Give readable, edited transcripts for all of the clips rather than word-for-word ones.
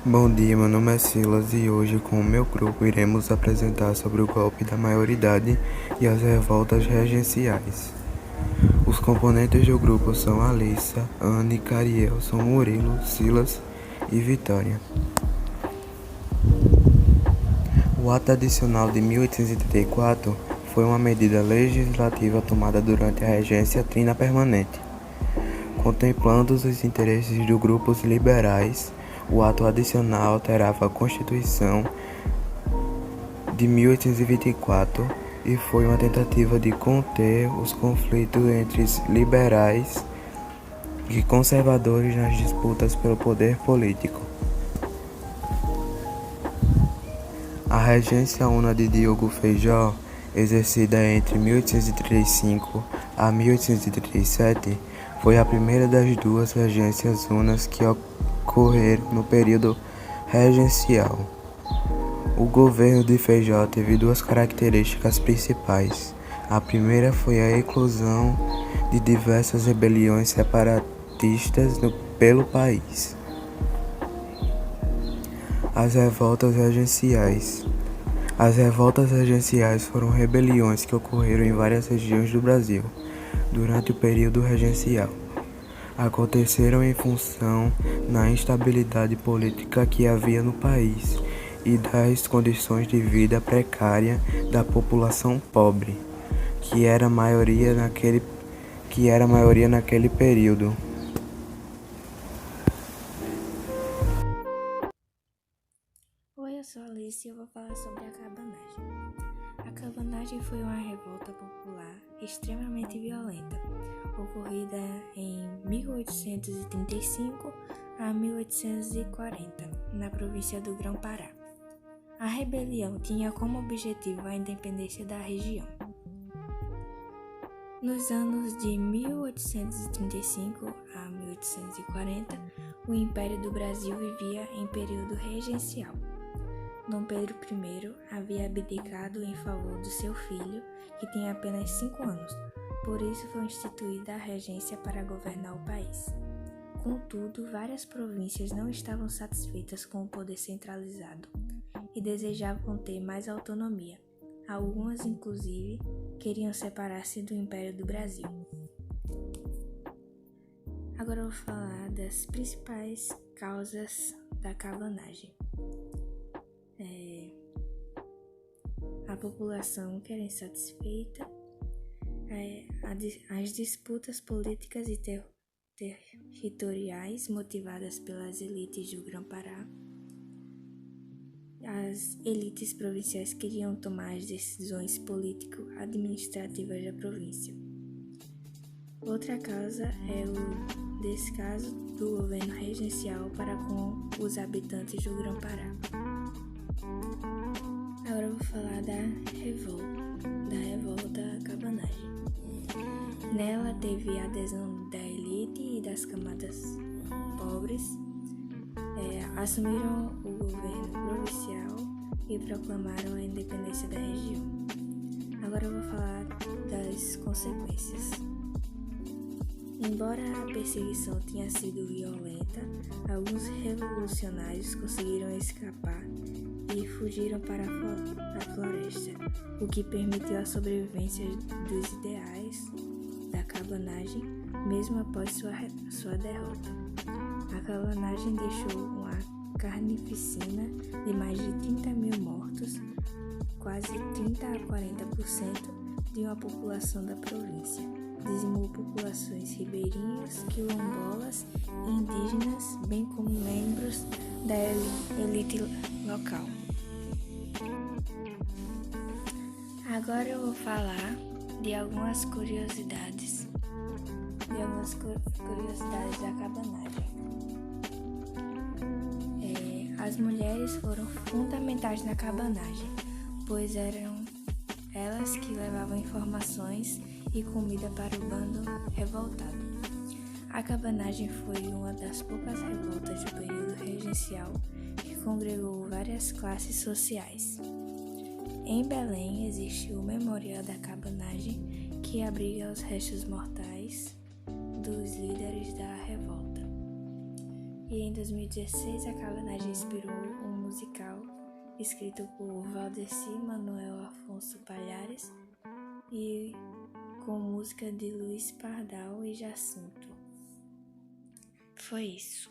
Bom dia, meu nome é Silas e hoje com o meu grupo iremos apresentar sobre o golpe da maioridade e as revoltas regenciais. Os componentes do grupo são Alissa, Anne, Carielson, Murilo, Silas e Vitória. O ato adicional de 1834 foi uma medida legislativa tomada durante a regência trina permanente. Contemplando os interesses dos grupos liberais, o ato adicional alterava a Constituição de 1824 e foi uma tentativa de conter os conflitos entre liberais e conservadores nas disputas pelo poder político. A regência una de Diogo Feijó, exercida entre 1835 a 1837, foi a primeira das duas regências unas que ocorreram no período regencial. O governo de Feijó teve duas características principais. A primeira foi a eclosão de diversas rebeliões separatistas pelo país. As revoltas regenciais. As revoltas regenciais foram rebeliões que ocorreram em várias regiões do Brasil durante o período regencial. Aconteceram em função da instabilidade política que havia no país e das condições de vida precária da população pobre, que era a maioria naquele período. Oi, eu sou a Alice e eu vou falar sobre a cabanagem. A cabanagem foi uma revolta popular extremamente violenta, ocorrida em 1835 a 1840, na província do Grão-Pará. A rebelião tinha como objetivo a independência da região. Nos anos de 1835 a 1840, o Império do Brasil vivia em período regencial. Dom Pedro I havia abdicado em favor do seu filho, que tinha apenas 5 anos, por isso foi instituída a regência para governar o país. Contudo, várias províncias não estavam satisfeitas com o poder centralizado e desejavam ter mais autonomia. Algumas, inclusive, queriam separar-se do Império do Brasil. Agora eu vou falar das principais causas da cabanagem. A população que era insatisfeita, as disputas políticas e territoriais motivadas pelas elites do Grão-Pará. As elites provinciais queriam tomar as decisões político-administrativas da província. Outra causa é o descaso do governo regencial para com os habitantes do Grão-Pará. Agora eu vou falar da revolta cabanagem. Nela teve a adesão da elite e das camadas pobres, assumiram o governo provincial e proclamaram a independência da região. Agora eu vou falar das consequências. Embora a perseguição tenha sido violenta, alguns revolucionários conseguiram escapar e fugiram para a floresta, o que permitiu a sobrevivência dos ideais da cabanagem, mesmo após sua derrota. A cabanagem deixou uma carnificina de mais de 30 mil mortos, quase 30 a 40% de uma população da província. Dizimou populações ribeirinhas, quilombolas e indígenas, bem como membros da elite local. Agora eu vou falar de algumas curiosidades da cabanagem. As mulheres foram fundamentais na cabanagem, pois eram elas que levavam informações e comida para o bando revoltado. A cabanagem foi uma das poucas revoltas do período regencial que congregou várias classes sociais. Em Belém existe o Memorial da Cabanagem, que abriga os restos mortais dos líderes da revolta. E em 2016, a cabanagem inspirou um musical escrito por Valdeci Manoel Afonso Palhares e com música de Luiz Pardal e Jacinto. Foi isso.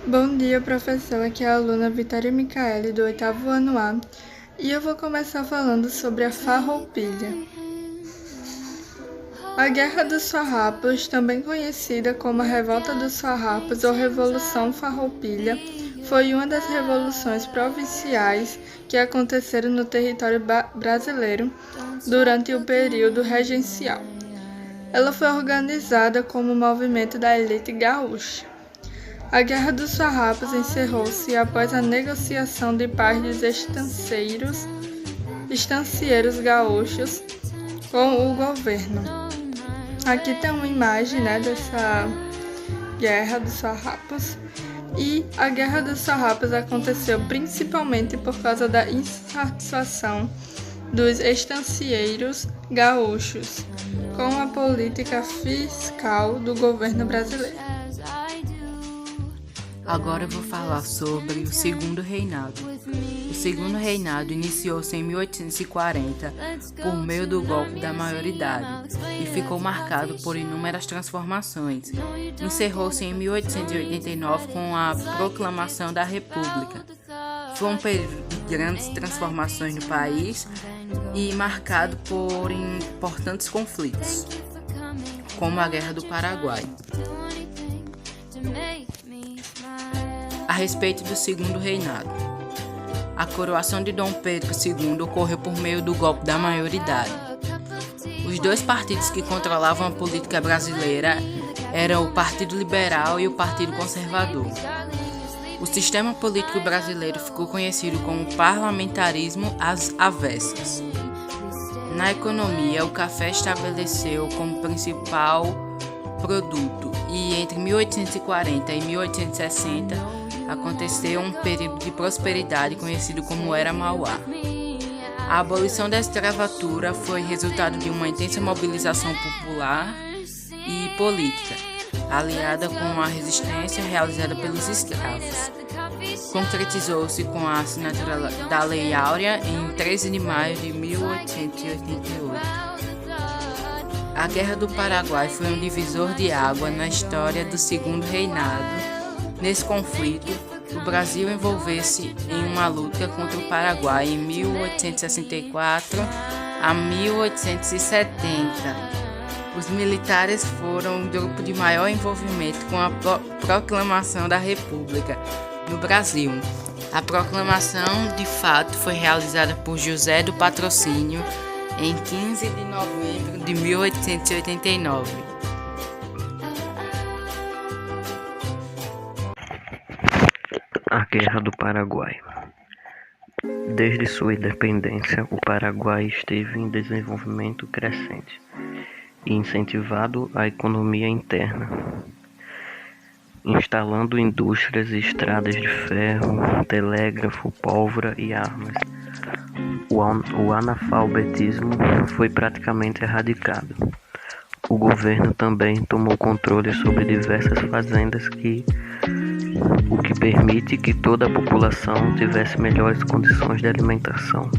Bom dia, professor. Aqui é a aluna Vitória Micaele, do 8º ano A, e eu vou começar falando sobre a Farroupilha. A Guerra dos Farrapos, também conhecida como a Revolta dos Farrapos ou Revolução Farroupilha, foi uma das revoluções provinciais que aconteceram no território brasileiro durante o período regencial. Ela foi organizada como movimento da elite gaúcha. A Guerra dos Farrapos encerrou-se após a negociação de paz dos estancieiros gaúchos com o governo. Aqui tem uma imagem, dessa Guerra dos Farrapos. E a Guerra dos Farrapos aconteceu principalmente por causa da insatisfação dos estancieiros gaúchos com a política fiscal do governo brasileiro. Agora eu vou falar sobre o Segundo Reinado. O Segundo Reinado iniciou-se em 1840 por meio do golpe da maioridade e ficou marcado por inúmeras transformações. Encerrou-se em 1889 com a proclamação da República. Foi um período de grandes transformações no país e marcado por importantes conflitos, como a Guerra do Paraguai. A respeito do Segundo Reinado, a coroação de Dom Pedro II ocorreu por meio do golpe da maioridade. Os dois partidos que controlavam a política brasileira eram o Partido Liberal e o Partido Conservador. O sistema político brasileiro ficou conhecido como parlamentarismo às avessas. Na economia, o café estabeleceu como principal produto e entre 1840 e 1860 aconteceu um período de prosperidade conhecido como Era Mauá. A abolição da escravatura foi resultado de uma intensa mobilização popular e política, aliada com a resistência realizada pelos escravos. Concretizou-se com a assinatura da Lei Áurea em 13 de maio de 1888. A Guerra do Paraguai foi um divisor de água na história do Segundo Reinado. Nesse conflito, o Brasil envolveu-se em uma luta contra o Paraguai em 1864 a 1870. Os militares foram o grupo de maior envolvimento com a proclamação da República no Brasil. A proclamação, de fato, foi realizada por José do Patrocínio em 15 de novembro de 1889. A Guerra do Paraguai. Desde sua independência, o Paraguai esteve em desenvolvimento crescente e incentivado a economia interna, instalando indústrias e estradas de ferro, telégrafo, pólvora e armas. O analfabetismo foi praticamente erradicado. O governo também tomou controle sobre diversas fazendas, o que permite que toda a população tivesse melhores condições de alimentação.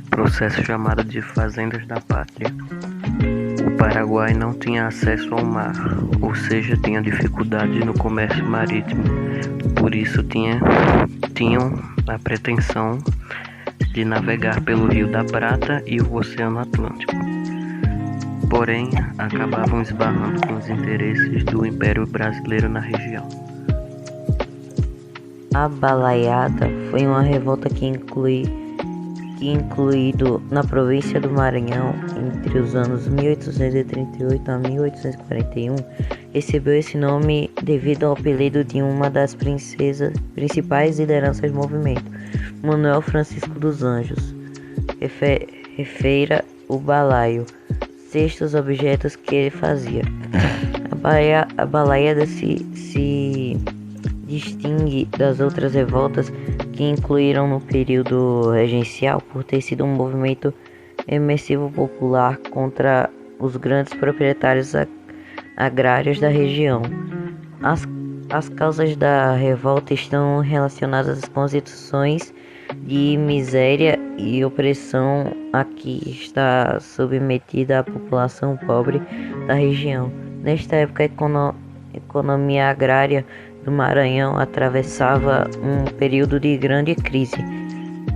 Processo chamado de Fazendas da Pátria. O Paraguai não tinha acesso ao mar, ou seja, tinha dificuldade no comércio marítimo. Por isso tinham a pretensão de navegar pelo Rio da Prata e o Oceano Atlântico. Porém, acabavam esbarrando com os interesses do Império Brasileiro na região. A Balaiada foi uma revolta que incluído na província do Maranhão entre os anos 1838 a 1841, recebeu esse nome devido ao apelido de uma das principais lideranças do movimento, Manuel Francisco dos Anjos. Refeira o balaio, cestos objetos que ele fazia. A Balaiada se distingue das outras revoltas que incluíram no período regencial por ter sido um movimento emersivo popular contra os grandes proprietários agrários da região. As causas da revolta estão relacionadas com situações de miséria e opressão a que está submetida a população pobre da região. Nesta época, a economia agrária do Maranhão atravessava um período de grande crise.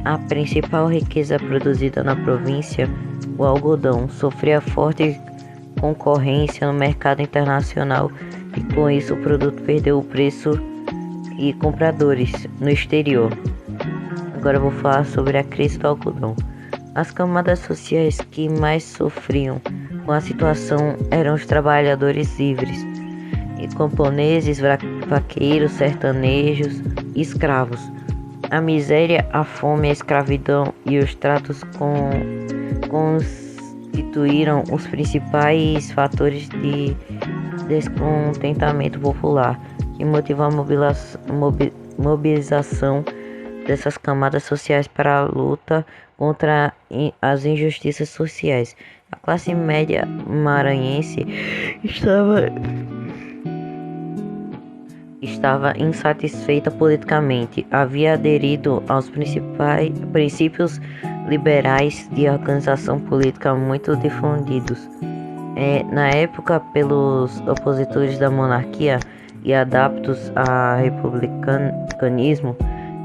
A principal riqueza produzida na província, o algodão, sofria forte concorrência no mercado internacional e com isso o produto perdeu o preço e compradores no exterior. Agora eu vou falar sobre a crise do algodão. As camadas sociais que mais sofriam com a situação eram os trabalhadores livres, e camponeses, vaqueiros, sertanejos e escravos. A miséria, a fome, a escravidão e os tratos constituíram os principais fatores de descontentamento popular que motivam a mobilização dessas camadas sociais para a luta contra as injustiças sociais. A classe média maranhense estava insatisfeita politicamente, havia aderido aos principais princípios liberais de organização política muito difundidos na época pelos opositores da monarquia e adeptos ao republicanismo.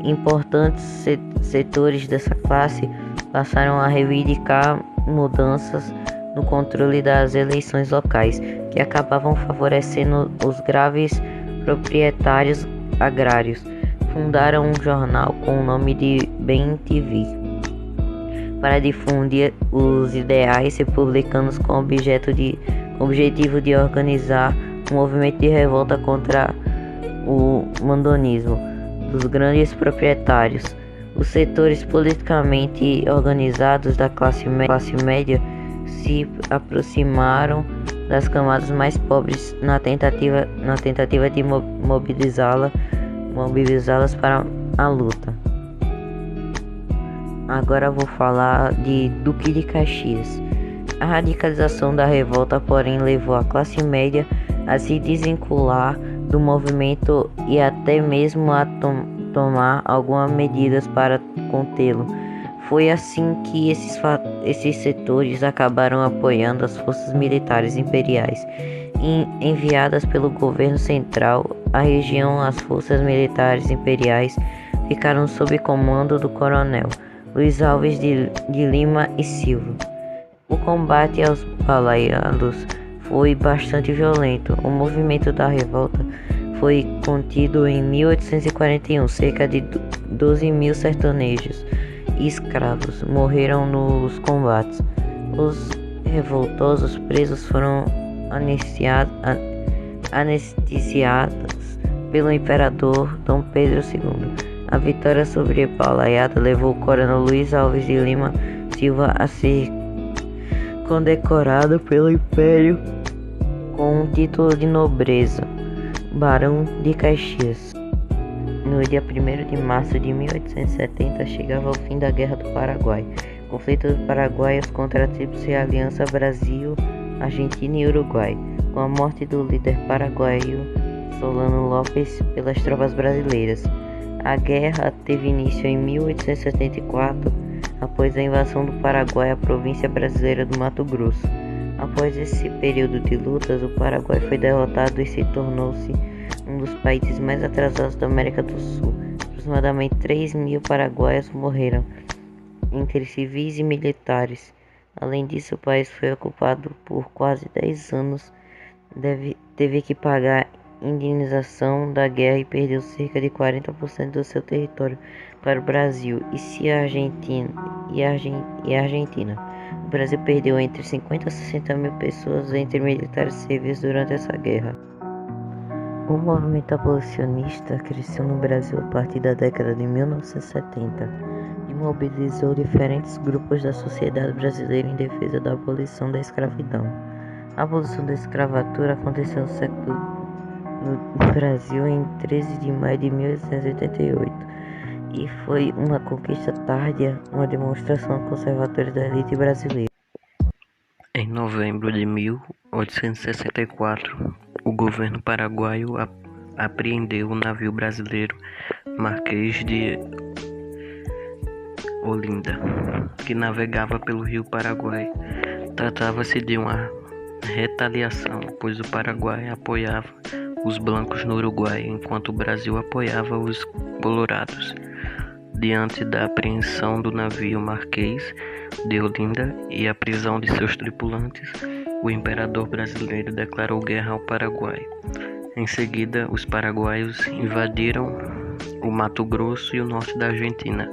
Importantes setores dessa classe passaram a reivindicar mudanças no controle das eleições locais, que acabavam favorecendo os graves proprietários agrários. Fundaram um jornal com o nome de Bem TV para difundir os ideais republicanos com o objetivo de organizar um movimento de revolta contra o mandonismo dos grandes proprietários. Os setores politicamente organizados da classe média se aproximaram das camadas mais pobres na tentativa de mobilizá-las para a luta. Agora vou falar de Duque de Caxias. A radicalização da revolta, porém, levou a classe média a se desvincular do movimento e até mesmo a tomar algumas medidas para contê-lo. Foi assim que esses setores acabaram apoiando as forças militares imperiais enviadas pelo governo central à região. As forças militares imperiais ficaram sob comando do coronel Luiz Alves de Lima e Silva. O combate aos baleados foi bastante violento. O movimento da revolta foi contido em 1841. Cerca de 12 mil sertanejos e escravos morreram nos combates. Os revoltosos presos foram anestesiados pelo imperador Dom Pedro II. A vitória sobre a baleada levou o coronel Luiz Alves de Lima Silva a ser condecorado pelo Império com um título de nobreza, Barão de Caxias. No dia 1º de março de 1870 chegava o fim da Guerra do Paraguai, conflito dos paraguaios contra a Tríplice Aliança Brasil, Argentina e Uruguai, com a morte do líder paraguaio Solano Lopes pelas tropas brasileiras. A guerra teve início em 1874, após a invasão do Paraguai à província brasileira do Mato Grosso. Após esse período de lutas, o Paraguai foi derrotado e se tornou-se um dos países mais atrasados da América do Sul. Aproximadamente 3 mil paraguaios morreram, entre civis e militares. Além disso, o país foi ocupado por quase 10 anos, teve que pagar indenização da guerra e perdeu cerca de 40% do seu território para o Brasil e a Argentina. O Brasil perdeu entre 50 a 60 mil pessoas entre militares e civis durante essa guerra. O movimento abolicionista cresceu no Brasil a partir da década de 1970 e mobilizou diferentes grupos da sociedade brasileira em defesa da abolição da escravidão. A abolição da escravatura aconteceu no Brasil em 13 de maio de 1888 e foi uma conquista tardia, uma demonstração conservadora da elite brasileira. Em novembro de 1864, o governo paraguaio apreendeu o navio brasileiro Marquês de Olinda, que navegava pelo rio Paraguai. Tratava-se de uma retaliação, pois o Paraguai apoiava os blancos no Uruguai, enquanto o Brasil apoiava os colorados. Diante da apreensão do navio Marquês de Olinda e a prisão de seus tripulantes, o imperador brasileiro declarou guerra ao Paraguai. Em seguida, os paraguaios invadiram o Mato Grosso e o norte da Argentina.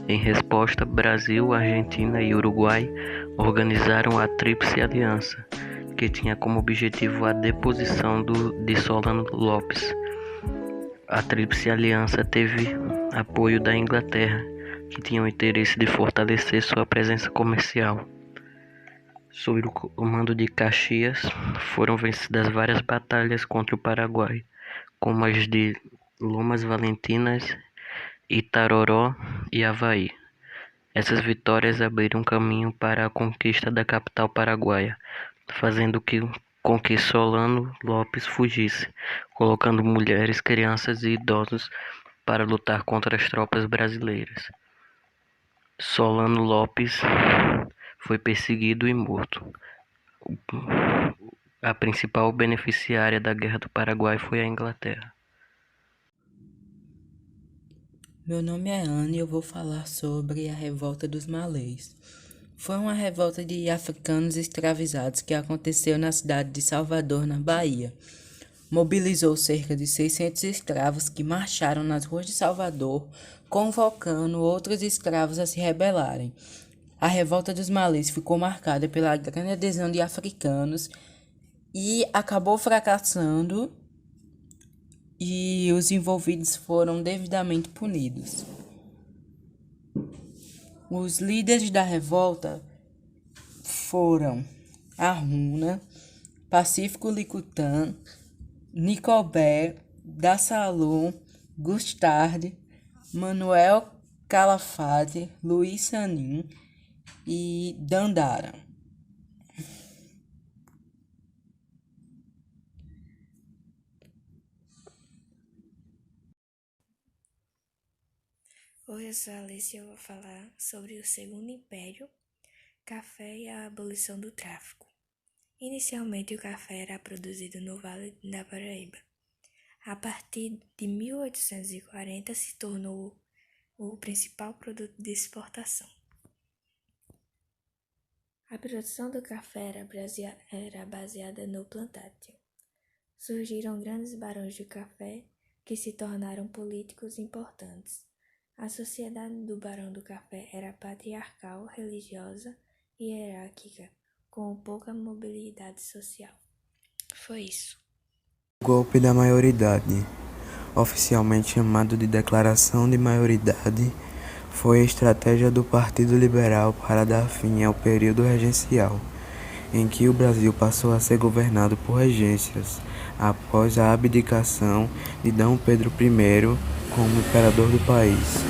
Em resposta, Brasil, Argentina e Uruguai organizaram a Tríplice Aliança, que tinha como objetivo a deposição de Solano Lopes. A Tríplice Aliança teve apoio da Inglaterra, que tinha o interesse de fortalecer sua presença comercial. Sob o comando de Caxias, foram vencidas várias batalhas contra o Paraguai, como as de Lomas Valentinas, Itaroró e Avaí. Essas vitórias abriram caminho para a conquista da capital paraguaia, fazendo com que Solano Lopes fugisse, colocando mulheres, crianças e idosos para lutar contra as tropas brasileiras. Solano Lopes foi perseguido e morto. A principal beneficiária da Guerra do Paraguai foi a Inglaterra. Meu nome é Ana e eu vou falar sobre a Revolta dos Malês. Foi uma revolta de africanos escravizados que aconteceu na cidade de Salvador, na Bahia. Mobilizou cerca de 600 escravos que marcharam nas ruas de Salvador, convocando outros escravos a se rebelarem. A Revolta dos Malês ficou marcada pela grande adesão de africanos e acabou fracassando, e os envolvidos foram devidamente punidos. Os líderes da revolta foram Arruna, Pacífico Licutã, Nicobé, Dassalum, Gustard, Manuel Calafate, Luiz Sanin e Dandara. Oi, eu sou a Alice e eu vou falar sobre o Segundo Império, café e a abolição do tráfico. Inicialmente, o café era produzido no Vale da Paraíba. A partir de 1840, se tornou o principal produto de exportação. A produção do café era baseada no plantácio. Surgiram grandes barões de café que se tornaram políticos importantes. A sociedade do Barão do Café era patriarcal, religiosa e hierárquica, com pouca mobilidade social. Foi isso. O golpe da maioridade, oficialmente chamado de Declaração de Maioridade, foi a estratégia do Partido Liberal para dar fim ao período regencial, em que o Brasil passou a ser governado por regências, após a abdicação de D. Pedro I como imperador do país.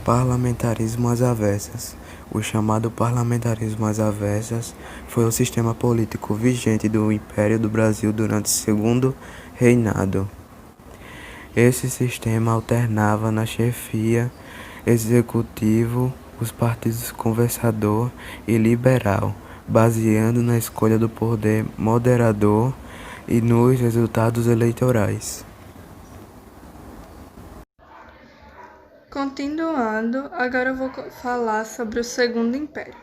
Parlamentarismo às avessas. O chamado parlamentarismo às avessas foi o sistema político vigente do Império do Brasil durante o Segundo Reinado. Esse sistema alternava na chefia executivo os partidos conservador e liberal, baseando na escolha do poder moderador e nos resultados eleitorais. Continuando, agora eu vou falar sobre o Segundo Império.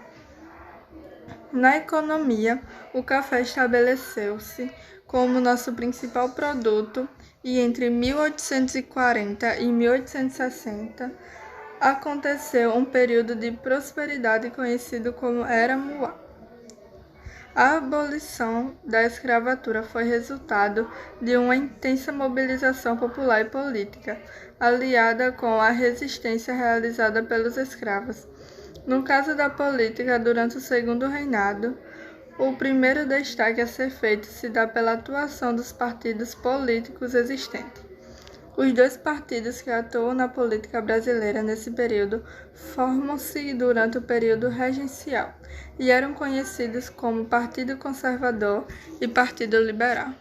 Na economia, o café estabeleceu-se como nosso principal produto e entre 1840 e 1860 aconteceu um período de prosperidade conhecido como Era Muá. A abolição da escravatura foi resultado de uma intensa mobilização popular e política, aliada com a resistência realizada pelos escravos. No caso da política, durante o Segundo Reinado, o primeiro destaque a ser feito se dá pela atuação dos partidos políticos existentes. Os dois partidos que atuam na política brasileira nesse período formam-se durante o período regencial e eram conhecidos como Partido Conservador e Partido Liberal.